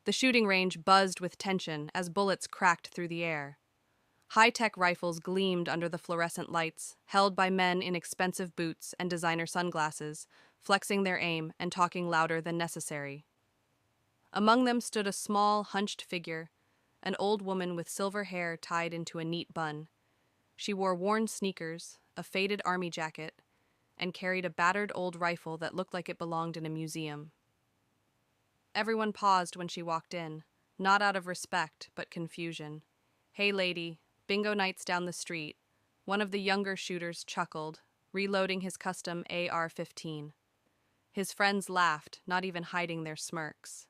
The shooting range buzzed with tension as bullets cracked through the air. High-tech rifles gleamed under the fluorescent lights, held by men in expensive boots and designer sunglasses, flexing their aim and talking louder than necessary. Among them stood a small, hunched figure, an old woman with silver hair tied into a neat bun. She wore worn sneakers, a faded army jacket, and carried a battered old rifle that looked like it belonged in a museum. Everyone paused when she walked in, not out of respect, but confusion. "Hey, lady, bingo night's down the street." One of the younger shooters chuckled, reloading his custom AR-15. His friends laughed, not even hiding their smirks.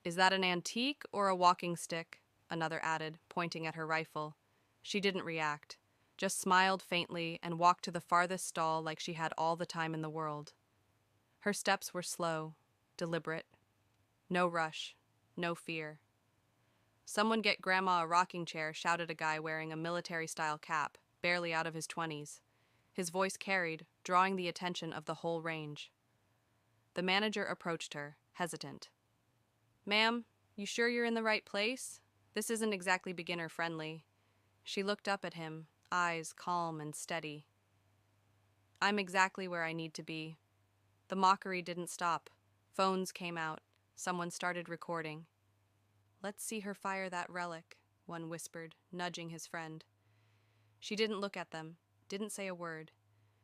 "Is that an antique or a walking stick?" another added, pointing at her rifle. She didn't react, just smiled faintly and walked to the farthest stall like she had all the time in the world. Her steps were slow, deliberate. No rush, no fear. "Someone get Grandma a rocking chair," shouted a guy wearing a military-style cap, barely out of his 20s. His voice carried, drawing the attention of the whole range. The manager approached her, hesitant. "Ma'am, you sure you're in the right place? This isn't exactly beginner-friendly." She looked up at him, eyes calm and steady. "I'm exactly where I need to be." The mockery didn't stop. Phones came out. Someone started recording. "Let's see her fire that relic," one whispered, nudging his friend. She didn't look at them, didn't say a word.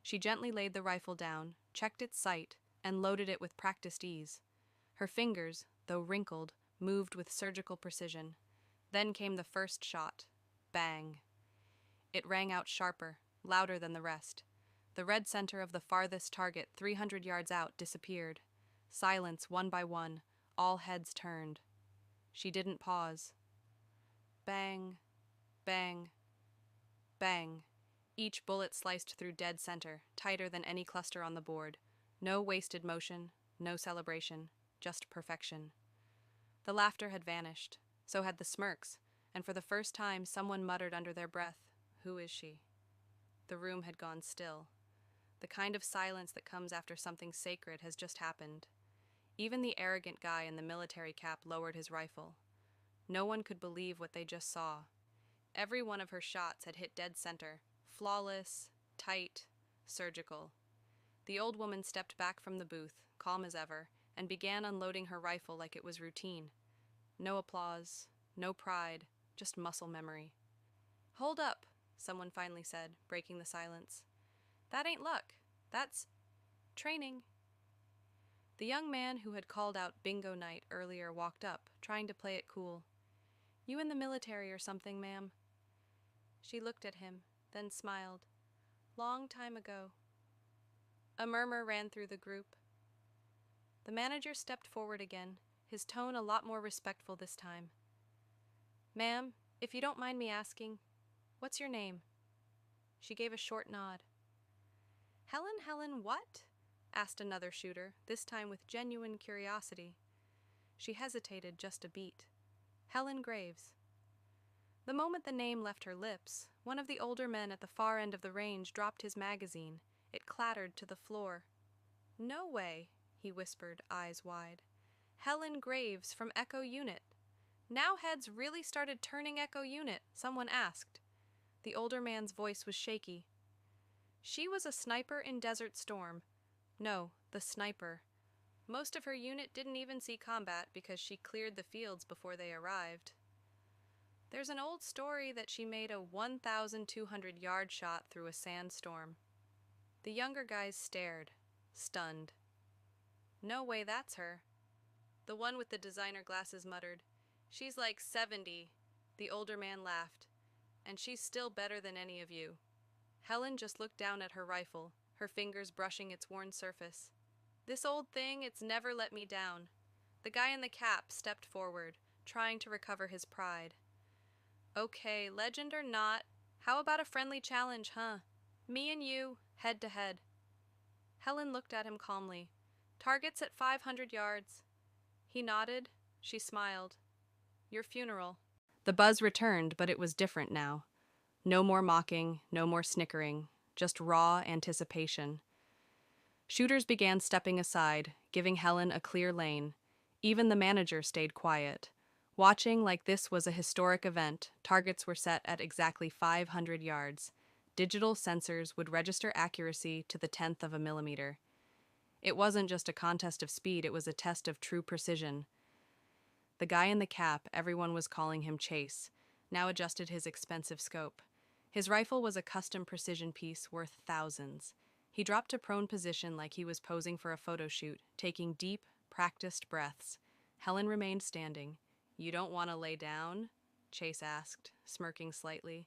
She gently laid the rifle down, checked its sight, and loaded it with practiced ease. Her fingers, though wrinkled, moved with surgical precision. Then came the first shot. Bang. It rang out sharper, louder than the rest. The red center of the farthest target, 300 yards out, disappeared. Silence one by one, all heads turned. She didn't pause. Bang, bang, bang. Each bullet sliced through dead center, tighter than any cluster on the board. No wasted motion, no celebration, just perfection. The laughter had vanished, so had the smirks, and for the first time someone muttered under their breath, "Who is she?" The room had gone still. The kind of silence that comes after something sacred has just happened. Even the arrogant guy in the military cap lowered his rifle. No one could believe what they just saw. Every one of her shots had hit dead center, flawless, tight, surgical. The old woman stepped back from the booth, calm as ever, and began unloading her rifle like it was routine. No applause, no pride, just muscle memory. "Hold up," someone finally said, breaking the silence. "That ain't luck. That's training." The young man who had called out bingo night earlier walked up, trying to play it cool. "You in the military or something, ma'am?" She looked at him, then smiled. "Long time ago." A murmur ran through the group. The manager stepped forward again, his tone a lot more respectful this time. "Ma'am, if you don't mind me asking, what's your name?" She gave a short nod. Helen what?" asked another shooter, this time with genuine curiosity. She hesitated just a beat. "Helen Graves." The moment the name left her lips, one of the older men at the far end of the range dropped his magazine. It clattered to the floor. "No way," he whispered, eyes wide. "Helen Graves from Echo Unit." "Now heads really started turning Echo Unit," someone asked. The older man's voice was shaky. "She was a sniper in Desert Storm." No, the sniper. Most of her unit didn't even see combat because she cleared the fields before they arrived. "There's an old story that she made a 1,200-yard shot through a sandstorm." The younger guys stared, stunned. "No way that's her." The one with the designer glasses muttered, "She's like 70. The older man laughed. "And she's still better than any of you." Helen just looked down at her rifle, her fingers brushing its worn surface. "This old thing, it's never let me down." The guy in the cap stepped forward, trying to recover his pride. "Okay, legend or not, how about a friendly challenge, huh? Me and you, head to head." Helen looked at him calmly. "Targets at 500 yards. He nodded. She smiled. "Your funeral." The buzz returned, but it was different now. No more mocking, no more snickering, just raw anticipation. Shooters began stepping aside, giving Helen a clear lane. Even the manager stayed quiet. Watching like this was a historic event, targets were set at exactly 500 yards. Digital sensors would register accuracy to the tenth of a millimeter. It wasn't just a contest of speed, it was a test of true precision. The guy in the cap, everyone was calling him Chase, now adjusted his expensive scope. His rifle was a custom precision piece worth thousands. He dropped to prone position like he was posing for a photo shoot, taking deep, practiced breaths. Helen remained standing. "You don't want to lay down?" Chase asked, smirking slightly.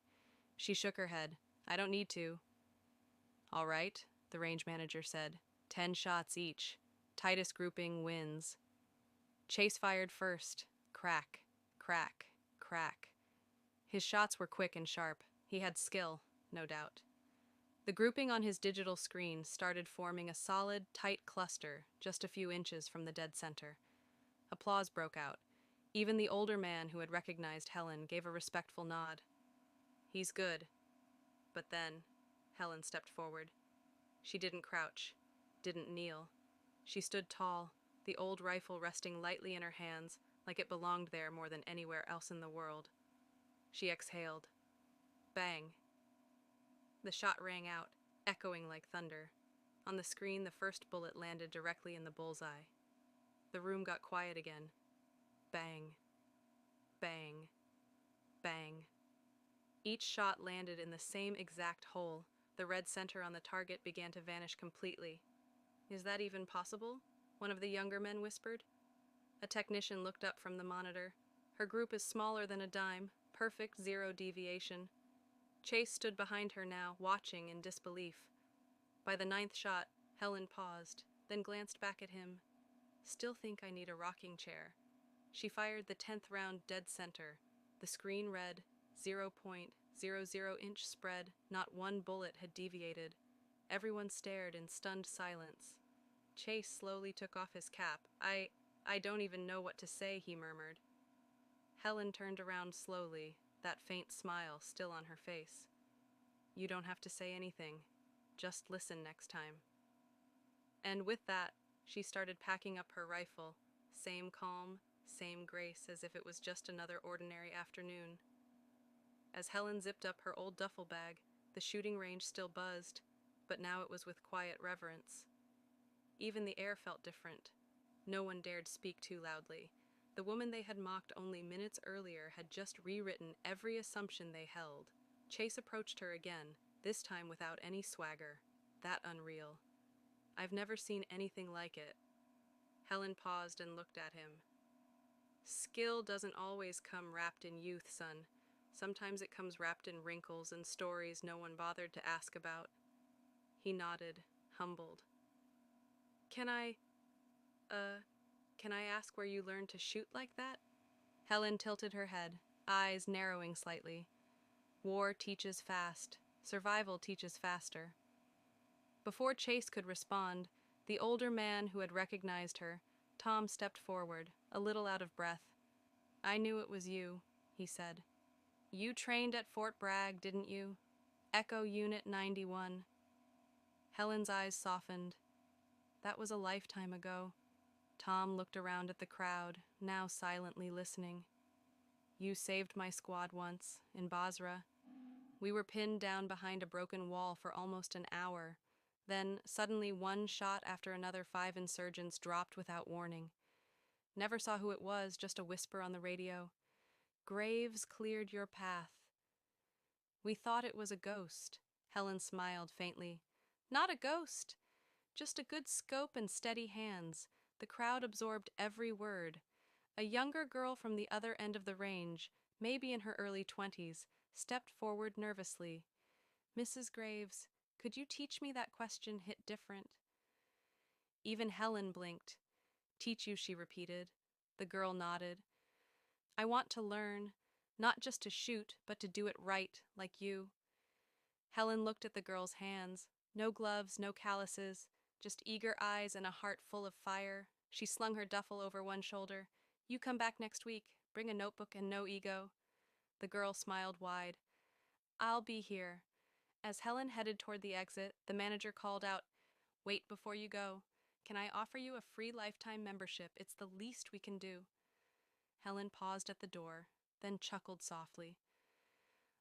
She shook her head. "I don't need to." "All right," the range manager said. 10 shots each. Tightest grouping wins." Chase fired first. Crack, crack, crack. His shots were quick and sharp. He had skill, no doubt. The grouping on his digital screen started forming a solid, tight cluster just a few inches from the dead center. Applause broke out. Even the older man who had recognized Helen gave a respectful nod. "He's good." But then, Helen stepped forward. She didn't crouch, didn't kneel. She stood tall, the old rifle resting lightly in her hands, like it belonged there more than anywhere else in the world. She exhaled. Bang. The shot rang out, echoing like thunder. On the screen, the first bullet landed directly in the bullseye. The room got quiet again. Bang. Bang. Bang. Each shot landed in the same exact hole. The red center on the target began to vanish completely. "Is that even possible?" one of the younger men whispered. A technician looked up from the monitor. "Her group is smaller than a dime. Perfect zero deviation." Chase stood behind her now, watching in disbelief. By the 9th shot, Helen paused, then glanced back at him. "Still think I need a rocking chair." She fired the 10th round dead center. The screen read 0.00-inch spread. Not one bullet had deviated. Everyone stared in stunned silence. Chase slowly took off his cap. I don't even know what to say," he murmured. Helen turned around slowly, that faint smile still on her face. "You don't have to say anything. Just listen next time." And with that, she started packing up her rifle, same calm, same grace, as if it was just another ordinary afternoon. As Helen zipped up her old duffel bag, the shooting range still buzzed, but now it was with quiet reverence. Even the air felt different. No one dared speak too loudly. The woman they had mocked only minutes earlier had just rewritten every assumption they held. Chase approached her again, this time without any swagger. That unreal. "I've never seen anything like it." Helen paused and looked at him. "Skill doesn't always come wrapped in youth, son. Sometimes it comes wrapped in wrinkles and stories no one bothered to ask about." He nodded, humbled. Can I ask where you learned to shoot like that?" Helen tilted her head, eyes narrowing slightly. "War teaches fast. Survival teaches faster." Before Chase could respond, the older man who had recognized her, Tom, stepped forward, a little out of breath. "I knew it was you," he said. "You trained at Fort Bragg, didn't you? Echo Unit 91. Helen's eyes softened. That was a lifetime ago. Tom looked around at the crowd, now silently listening. "You saved my squad once, in Basra. We were pinned down behind a broken wall for almost an hour. Then, suddenly, one shot after another, 5 insurgents dropped without warning. Never saw who it was, just a whisper on the radio. 'Graves cleared your path.' We thought it was a ghost." Helen smiled faintly. "Not a ghost. Just a good scope and steady hands." The crowd absorbed every word. A younger girl from the other end of the range, maybe in her early 20s, stepped forward nervously. "Mrs. Graves, could you teach me that question hit different?" Even Helen blinked. "Teach you," she repeated. The girl nodded. "I want to learn, not just to shoot, but to do it right, like you." Helen looked at the girl's hands. No gloves, no calluses, just eager eyes and a heart full of fire. She slung her duffel over one shoulder. "You come back next week. Bring a notebook and no ego." The girl smiled wide. "I'll be here." As Helen headed toward the exit, the manager called out, "Wait before you go. Can I offer you a free lifetime membership? It's the least we can do." Helen paused at the door, then chuckled softly.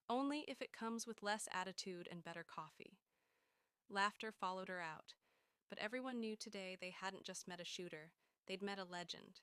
"Only if it comes with less attitude and better coffee." Laughter followed her out, but everyone knew today they hadn't just met a shooter, they'd met a legend.